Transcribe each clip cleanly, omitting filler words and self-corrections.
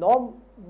9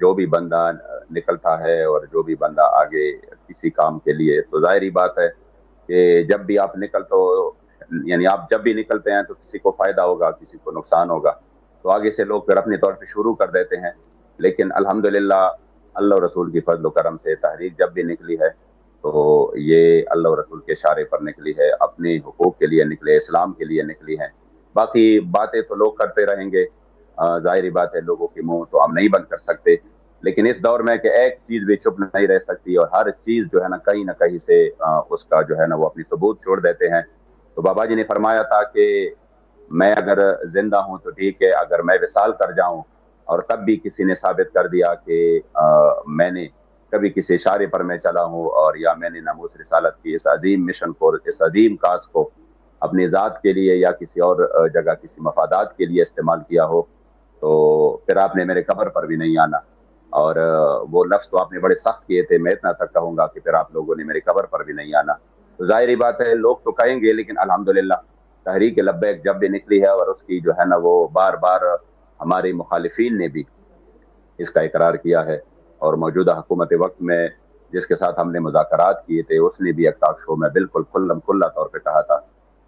جو بھی بندہ نکلتا ہے اور جو بھی بندہ آگے کسی کام کے لیے، تو ظاہری بات ہے کہ جب بھی آپ یعنی آپ جب بھی نکلتے ہیں تو کسی کو فائدہ ہوگا، کسی کو نقصان ہوگا، تو آگے سے لوگ پھر اپنے طور پہ شروع کر دیتے ہیں. لیکن الحمدللہ اللہ و رسول کی فضل و کرم سے تحریک جب بھی نکلی ہے تو یہ اللہ و رسول کے اشارے پر نکلی ہے، اپنے حقوق کے لیے نکلے، اسلام کے لیے نکلی ہے. باقی باتیں تو لوگ کرتے رہیں گے، ظاہری بات ہے لوگوں کے منہ تو ہم نہیں بند کر سکتے، لیکن اس دور میں کہ ایک چیز بھی چپ نہیں رہ سکتی اور ہر چیز جو ہے نہ کہیں سے اس کا جو ہے نا وہ اپنی ثبوت چھوڑ دیتے ہیں. تو بابا جی نے فرمایا تھا کہ میں اگر زندہ ہوں تو ٹھیک ہے، اگر میں وصال کر جاؤں اور تب بھی کسی نے ثابت کر دیا کہ میں نے کبھی کسی اشارے پر میں چلا ہوں اور یا میں نے ناموس رسالت کی اس عظیم مشن کو، اس عظیم کاز کو اپنی ذات کے لیے یا کسی اور جگہ کسی مفادات کے لیے استعمال کیا ہو، تو پھر آپ نے میرے قبر پر بھی نہیں آنا. اور وہ لفظ تو آپ نے بڑے سخت کیے تھے، میں اتنا تک کہوں گا کہ پھر آپ لوگوں نے میرے قبر پر بھی نہیں آنا. تو ظاہری بات ہے لوگ تو کہیں گے، لیکن الحمدللہ تحریک لبیک جب بھی نکلی ہے اور اس کی جو ہے نا وہ بار بار ہمارے مخالفین نے بھی اس کا اقرار کیا ہے، اور موجودہ حکومت وقت میں جس کے ساتھ ہم نے مذاکرات کیے تھے اس نے بھی ایک ٹاک شو میں بالکل کھلا طور پہ کہا تھا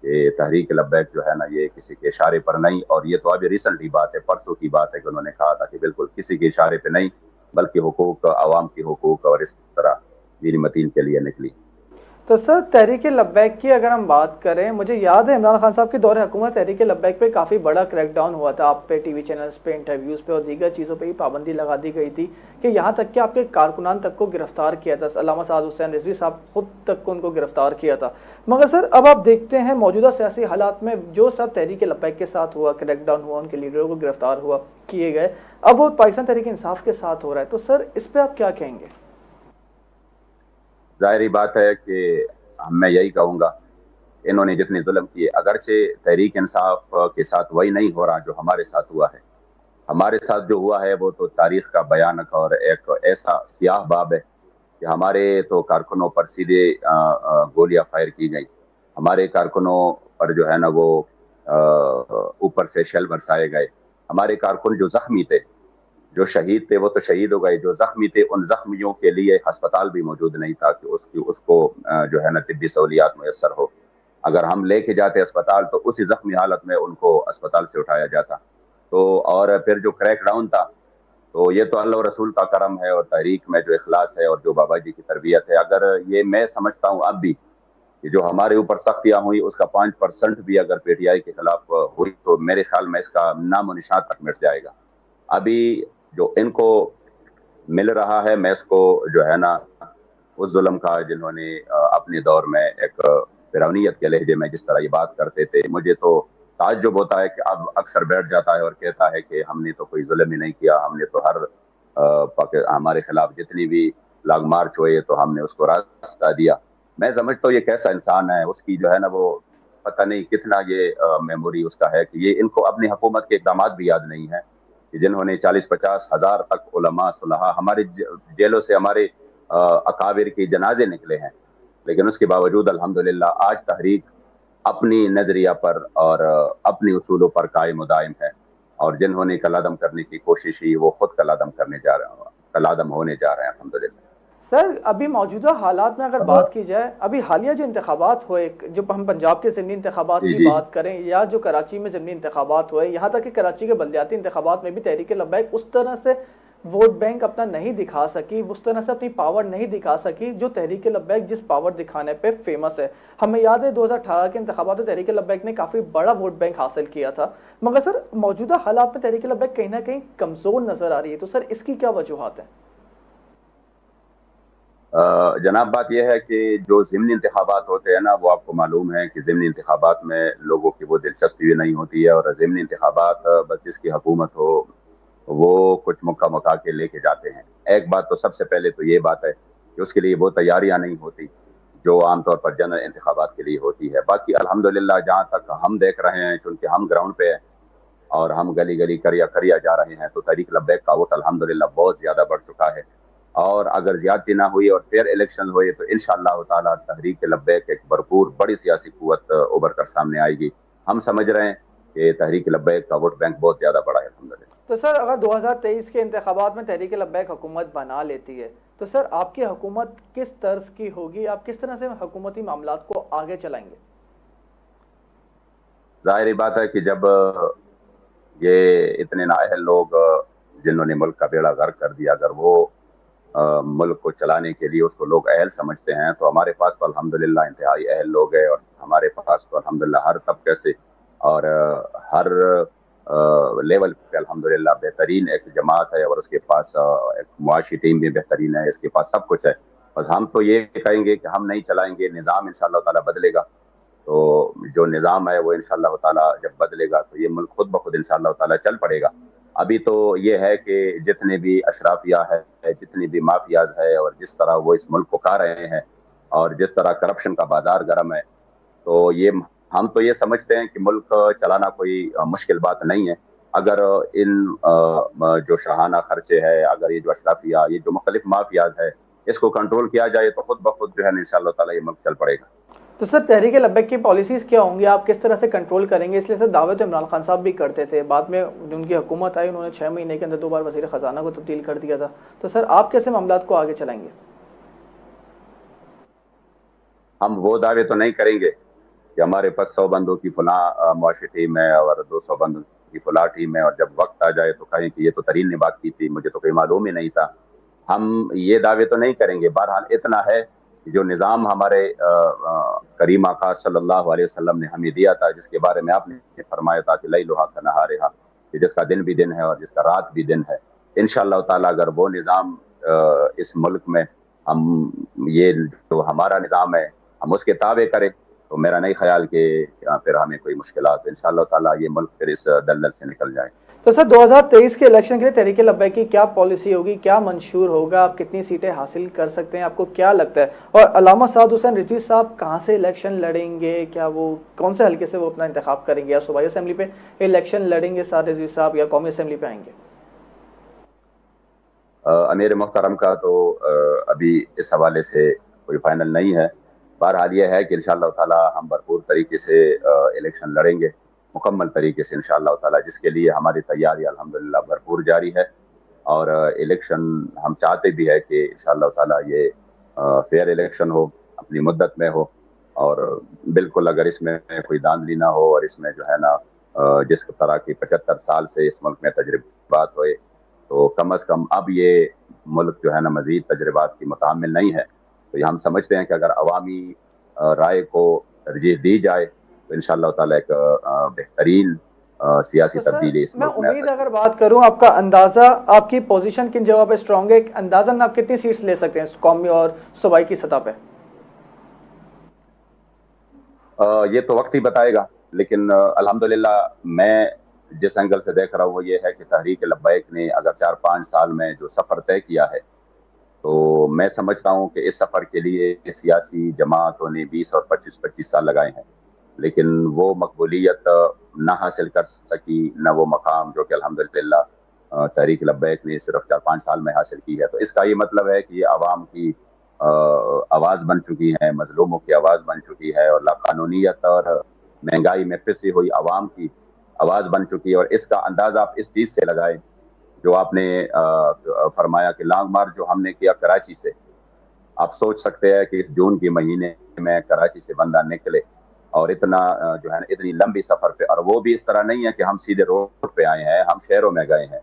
کہ تحریک لبیک جو ہے نا یہ کسی کے اشارے پر نہیں. اور یہ تو ابھی ریسنٹلی بات ہے، پرسوں کی بات ہے کہ انہوں نے کہا تھا کہ بالکل کسی کے اشارے پہ نہیں، بلکہ حقوق، عوام کی حقوق اور اس طرح دین متین کے لیے نکلی. تو سر تحریک لبیک کی اگر ہم بات کریں، مجھے یاد ہے عمران خان صاحب کے دور حکومت تحریک لبیک پہ کافی بڑا کریک ڈاؤن ہوا تھا، آپ پہ ٹی وی چینلز پہ انٹرویوز پہ اور دیگر چیزوں پہ ہی پابندی لگا دی گئی تھی کہ یہاں تک کہ آپ کے کارکنان تک کو گرفتار کیا تھا، علامہ سعد حسین رضوی صاحب خود تک کو ان کو گرفتار کیا تھا. مگر سر اب آپ دیکھتے ہیں موجودہ سیاسی حالات میں جو سب تحریک لبیک کے ساتھ ہوا، کریک ڈاؤن ہوا، ان کے لیڈروں کو گرفتار ہوا کیے گئے، اب وہ پاکستان تحریک انصاف کے ساتھ ہو رہا ہے. تو سر اس پہ آپ کیا کہیں گے؟ ظاہری بات ہے کہ میں یہی کہوں گا انہوں نے جتنے ظلم کیے، اگرچہ تحریک انصاف کے ساتھ وہی نہیں ہو رہا جو ہمارے ساتھ ہوا ہے. ہمارے ساتھ جو ہوا ہے وہ تو تاریخ کا بیانک اور ایک ایسا سیاہ باب ہے کہ ہمارے تو کارکنوں پر سیدھے گولیاں فائر کی گئی، ہمارے کارکنوں پر جو ہے نا وہ اوپر سے شیل برسائے گئے. ہمارے کارکن جو زخمی تھے، جو شہید تھے وہ تو شہید ہو گئے، جو زخمی تھے ان زخمیوں کے لیے ہسپتال بھی موجود نہیں تھا کہ اس کو جو ہے نا طبی سہولیات میسر ہو. اگر ہم لے کے جاتے اسپتال تو اسی زخمی حالت میں ان کو اسپتال سے اٹھایا جاتا. تو اور پھر جو کریک ڈاؤن تھا تو یہ تو اللہ و رسول کا کرم ہے اور تحریک میں جو اخلاص ہے اور جو بابا جی کی تربیت ہے. اگر یہ میں سمجھتا ہوں اب بھی کہ جو ہمارے اوپر سختیاں ہوئی اس کا 5% بھی اگر پی ٹی آئی کے خلاف ہوئی تو میرے خیال میں اس کا نام و نشان تک مٹ جائے گا. ابھی جو ان کو مل رہا ہے میں اس کو جو ہے نا اس ظلم کا جنہوں نے اپنے دور میں ایک فرعونیت کے لہجے میں جس طرح یہ بات کرتے تھے، مجھے تو تعجب ہوتا ہے کہ اب اکثر بیٹھ جاتا ہے اور کہتا ہے کہ ہم نے تو کوئی ظلم ہی نہیں کیا، ہم نے تو ہمارے خلاف جتنی بھی لانگ مارچ ہوئے تو ہم نے اس کو راستہ دیا. میں سمجھتا ہوں یہ کیسا انسان ہے، اس کی جو ہے نا وہ پتہ نہیں کتنا یہ میموری اس کا ہے کہ یہ ان کو اپنی حکومت کے اقدامات بھی یاد نہیں ہیں کہ جنہوں نے 40-50 ہزار تک علماء صلحاء ہمارے جیلوں سے ہمارے اکابر کے جنازے نکلے ہیں. لیکن اس کے باوجود الحمدللہ آج تحریک اپنی نظریہ پر اور اپنی اصولوں پر قائم و دائم ہے، اور جنہوں نے کلعدم کرنے کی کوشش کی وہ خود کلعدم ہونے جا رہے ہیں الحمدللہ. سر ابھی موجودہ حالات میں اگر بات کی جائے، ابھی حالیہ جو انتخابات ہوئے، جو ہم پنجاب کے ضمنی انتخابات کی بات کریں یا جو کراچی میں ضمنی انتخابات ہوئے، یہاں تک کہ کراچی کے بلدیاتی انتخابات میں بھی تحریک لبیک اس طرح سے ووٹ بینک اپنا نہیں دکھا سکی، اس طرح سے اپنی پاور نہیں دکھا سکی جو تحریک لبیک جس پاور دکھانے پہ فیمس ہے. ہمیں یاد ہے 2018 کے انتخابات میں تحریک لبیک نے کافی بڑا ووٹ بینک حاصل کیا تھا، مگر سر موجودہ حالات میں تحریک لبیک کہیں نہ کہیں کمزور نظر آ رہی ہے. تو سر اس کی کیا وجوہات ہیں؟ جناب بات یہ ہے کہ جو ضمنی انتخابات ہوتے ہیں نا وہ آپ کو معلوم ہے کہ ضمنی انتخابات میں لوگوں کی وہ دلچسپی بھی نہیں ہوتی ہے، اور ضمنی انتخابات بس جس کی حکومت ہو وہ کچھ مکہ مکا کے لے کے جاتے ہیں. ایک بات تو سب سے پہلے تو یہ بات ہے کہ اس کے لیے وہ تیاریاں نہیں ہوتی جو عام طور پر جنرل انتخابات کے لیے ہوتی ہے. باقی الحمدللہ جہاں تک ہم دیکھ رہے ہیں چونکہ ہم گراؤنڈ پہ ہیں اور ہم گلی گلی کریا جا رہے ہیں، تو تحریک لبیک کا ووٹ الحمدللہ بہت زیادہ بڑھ چکا ہے. اور اگر زیادتی نہ ہوئی اور فیئر الیکشن ہوئے تو انشاءاللہ تعالی تحریک لبیک ایک بھرپور بڑی سیاسی قوت ابھر کر سامنے آئے گی. ہم سمجھ رہے ہیں کہ تحریک لبیک کا ووٹ بینک بہت زیادہ بڑا ہے الحمدللہ. تو سر اگر 2023 کے انتخابات میں تحریک لبیک حکومت بنا لیتی ہے تو سر آپ کی حکومت کس طرز کی ہوگی؟ آپ کس طرح سے حکومتی معاملات کو آگے چلائیں گے؟ ظاہری بات ہے کہ جب یہ اتنے نااہل لوگ جنہوں نے ملک کا بیڑا غرق کر دیا، اگر وہ ملک کو چلانے کے لیے اس کو لوگ اہل سمجھتے ہیں، تو ہمارے پاس تو الحمدللہ انتہائی اہل لوگ ہیں، اور ہمارے پاس تو الحمدللہ ہر طبقے سے اور ہر لیول پہ الحمدللہ بہترین ایک جماعت ہے، اور اس کے پاس ایک معاشی ٹیم بھی بہترین ہے، اس کے پاس سب کچھ ہے۔ بس ہم تو یہ کہیں گے کہ ہم نہیں چلائیں گے، نظام انشاءاللہ تعالیٰ بدلے گا۔ تو جو نظام ہے وہ انشاءاللہ تعالیٰ جب بدلے گا تو یہ ملک خود بخود انشاءاللہ تعالیٰ چل پڑے گا۔ ابھی تو یہ ہے کہ جتنے بھی اشرافیہ ہے، جتنی بھی مافیاز ہے، اور جس طرح وہ اس ملک کو کھا رہے ہیں، اور جس طرح کرپشن کا بازار گرم ہے، تو یہ ہم تو یہ سمجھتے ہیں کہ ملک چلانا کوئی مشکل بات نہیں ہے۔ اگر ان جو شاہانہ خرچے ہے، اگر یہ جو اشرافیہ، یہ جو مختلف مافیاز ہے، اس کو کنٹرول کیا جائے تو خود بخود جو ہے انشاءاللہ تعالیٰ یہ ملک چل پڑے گا۔ تو سر تحریک لبیک کی پالیسیز کیا ہوں گی؟ آپ کس طرح سے کنٹرول کریں گے؟ اس لیے سر دعوے تو عمران خان صاحب بھی کرتے تھے، بعد میں ان کی حکومت آئی، انہوں نے 6 مہینے کے اندر 2 بار وزیر خزانہ کو تبدیل کر دیا تھا۔ تو سر آپ کیسے معاملات کو آگے چلائیں گے؟ ہم وہ دعوے تو نہیں کریں گے کہ ہمارے پاس 100 بندوں کی فلاں معاشی ٹیم ہے اور 200 بندوں کی فلاں ٹیم ہے، اور جب وقت آ جائے تو کہیں کہ یہ تو ترین نے بات کی تھی، مجھے تو کوئی معلوم ہی نہیں تھا۔ ہم یہ دعوے تو نہیں کریں گے۔ بہرحال اتنا ہے کہ جو نظام ہمارے کریم آقا صلی اللہ علیہ وسلم نے ہمیں دیا تھا، جس کے بارے میں آپ نے فرمایا تھا کہ لیلھا کنہارھا، کہ جس کا دن بھی دن ہے اور جس کا رات بھی دن ہے، انشاءاللہ تعالیٰ اگر وہ نظام اس ملک میں ہم یہ جو ہمارا نظام ہے ہم اس کے تابع کریں، تو میرا نہیں خیال کہ پھر ہمیں کوئی مشکلات، انشاءاللہ تعالیٰ یہ ملک پھر اس دلدل سے نکل جائے۔ تو سر 2023 کے الیکشن کے لیے تحریک لبیک کی کیا پالیسی ہوگی؟ کیا منشور ہوگا؟ آپ کتنی سیٹیں حاصل کر سکتے ہیں؟ آپ کو کیا لگتا ہے؟ اور علامہ سعد حسین رضوی صاحب کہاں سے الیکشن لڑیں گے؟ کیا وہ کون سے حلقے سے وہ اپنا انتخاب کریں گے؟ یا صوبائی اسمبلی پہ الیکشن لڑیں گے سعد رضوی صاحب، یا قومی اسمبلی پہ آئیں گے؟ امیر محترم کا تو ابھی اس حوالے سے کوئی فائنل نہیں ہے۔ بہرحال یہ ہے کہ انشاءاللہ تعالیٰ ہم بھرپور طریقے سے الیکشن لڑیں گے، مکمل طریقے سے انشاءاللہ تعالیٰ، جس کے لیے ہماری تیاری الحمدللہ بھرپور جاری ہے۔ اور الیکشن ہم چاہتے بھی ہے کہ انشاءاللہ تعالیٰ یہ فیئر الیکشن ہو، اپنی مدت میں ہو، اور بالکل اگر اس میں کوئی دھاندلی نہ ہو، اور اس میں جو ہے نا جس طرح کی 75 سال سے اس ملک میں تجربات ہوئے، تو کم از کم اب یہ ملک جو ہے نا مزید تجربات کی متحمل نہیں ہے۔ تو یہ ہم سمجھتے ہیں کہ اگر عوامی رائے کو ترجیح دی جائے تو انشاءاللہ تعالیٰ ایک بہترین سیاسی تبدیلی اس میں ملک میں آ امید سکتی ہے۔ اگر بات کروں، آپ کا اندازہ، آپ کی پوزیشن کن جگہ پہ اسٹرانگ ہے، اندازاً آپ کتنی سیٹس لے سکتے ہیں قومی اور صوبائی کی سطح پہ؟ یہ تو وقت ہی بتائے گا، لیکن الحمدللہ میں جس اینگل سے دیکھ رہا ہوں وہ یہ ہے کہ تحریک لبیک نے اگر 4-5 سال میں جو سفر طے کیا ہے، تو میں سمجھتا ہوں کہ اس سفر کے لیے سیاسی جماعتوں نے 20 اور 25 سال لگائے ہیں، لیکن وہ مقبولیت نہ حاصل کر سکی، نہ وہ مقام جو کہ الحمدللہ تحریک لبیک نے صرف 4-5 سال میں حاصل کی ہے۔ تو اس کا یہ مطلب ہے کہ یہ عوام کی آواز بن چکی ہے، مظلوموں کی آواز بن چکی ہے، اور لاقانونیت اور مہنگائی میں پھنسی ہوئی عوام کی آواز بن چکی ہے۔ اور اس کا اندازہ آپ اس چیز سے لگائیں جو آپ نے فرمایا کہ لانگ مارچ جو ہم نے کیا کراچی سے، آپ سوچ سکتے ہیں کہ اس جون کے مہینے میں کراچی سے بندہ نکلے اور اتنا جو ہے نا اتنی لمبی سفر پہ، اور وہ بھی اس طرح نہیں ہے کہ ہم سیدھے روڈ پہ آئے ہیں، ہم شہروں میں گئے ہیں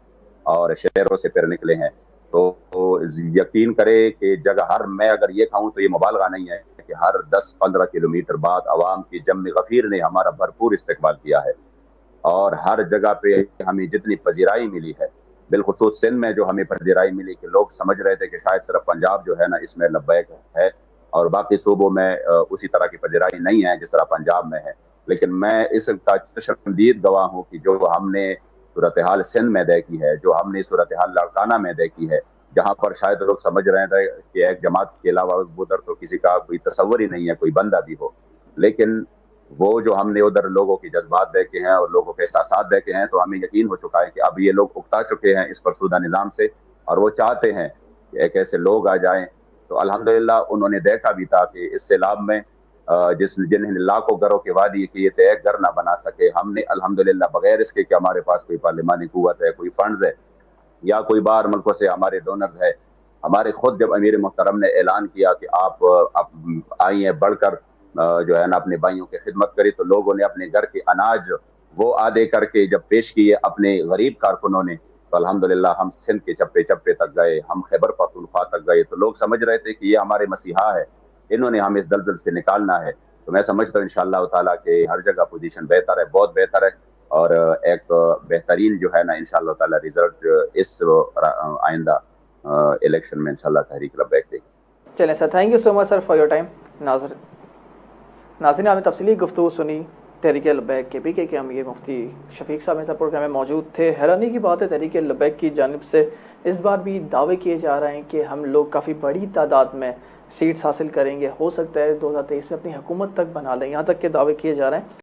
اور شہروں سے پھر نکلے ہیں۔ تو یقین کرے کہ جگہ ہر، میں اگر یہ کہوں تو یہ مبالغہ نہیں ہے کہ ہر 10-15 کلومیٹر بعد عوام کی جم غفیر نے ہمارا بھرپور استقبال کیا ہے، اور ہر جگہ پہ ہمیں جتنی پذیرائی ملی ہے، بالخصوص سندھ میں جو ہمیں پذیرائی ملی کہ لوگ سمجھ رہے تھے کہ شاید صرف پنجاب جو ہے نا اس میں لبیک ہے، اور باقی صوبوں میں اسی طرح کی پذیرائی نہیں ہے جس طرح پنجاب میں ہے۔ لیکن میں اس کا چشمدید گواہ ہوں کہ جو ہم نے صورتحال سندھ میں طے کی ہے، جو ہم نے صورتحال لاڑکانہ میں طے کی ہے، جہاں پر شاید لوگ سمجھ رہے تھے کہ ایک جماعت کے علاوہ ادھر تو کسی کا کوئی تصور ہی نہیں ہے، کوئی بندہ بھی ہو، لیکن وہ جو ہم نے ادھر لوگوں کی جذبات دیکھے ہیں اور لوگوں کے احساسات دیکھے ہیں، تو ہمیں یقین ہو چکا ہے کہ اب یہ لوگ اکتا چکے ہیں اس فرسودہ نظام سے، اور وہ چاہتے ہیں کہ ایک ایسے لوگ آ جائیں۔ تو الحمدللہ انہوں نے دیکھا بھی تھا کہ اس سیلاب میں جنہیں لاکھوں گھروں کے وعدے کیے تھے ایک گھر نہ بنا سکے، ہم نے الحمدللہ بغیر اس کے کہ ہمارے پاس کوئی پارلیمانی قوت ہے، کوئی فنڈز ہے یا کوئی باہر ملکوں سے ہمارے ڈونرز ہے، ہمارے خود جب امیر محترم نے اعلان کیا کہ آپ آئی ہیں بڑھ کر جو ہے نا اپنے بھائیوں کی خدمت کری، تو لوگوں نے اپنے گھر کے اناج وہ آدھے کر کے جب پیش کیے اپنے غریب کارکنوں نے، تو الحمدللہ ہم سندھ کے چپے چپے تک گئے، ہم خیبر پختونخوا تک گئے، تو لوگ سمجھ رہے تھے کہ یہ ہمارے مسیحا ہے، انہوں نے ہمیں اس دلدل سے نکالنا ہے۔ تو میں سمجھتا ہوں انشاءاللہ تعالیٰ کہ ہر جگہ پوزیشن بہتر ہے، بہت بہتر ہے، اور ایک بہترین جو ہے نا انشاءاللہ تعالیٰ ریزلٹ اس آئندہ الیکشن میں انشاءاللہ تحریک لبیک دے گی۔ چلیں sir, thank you so much sir for your time. ناظرین، آپ نے تفصیلی گفتگو سنی تحریک لبیک کے بھی کہ ہم یہ مفتی شفیق صاحب نے پروگرام میں موجود تھے۔ حیرانی کی بات ہے تحریک لبیک کی جانب سے اس بار بھی دعوے کیے جا رہے ہیں کہ ہم لوگ کافی بڑی تعداد میں سیٹس حاصل کریں گے، ہو سکتا ہے 2023 میں اپنی حکومت تک بنا لیں، یہاں تک کہ دعوے کیے جا رہے ہیں۔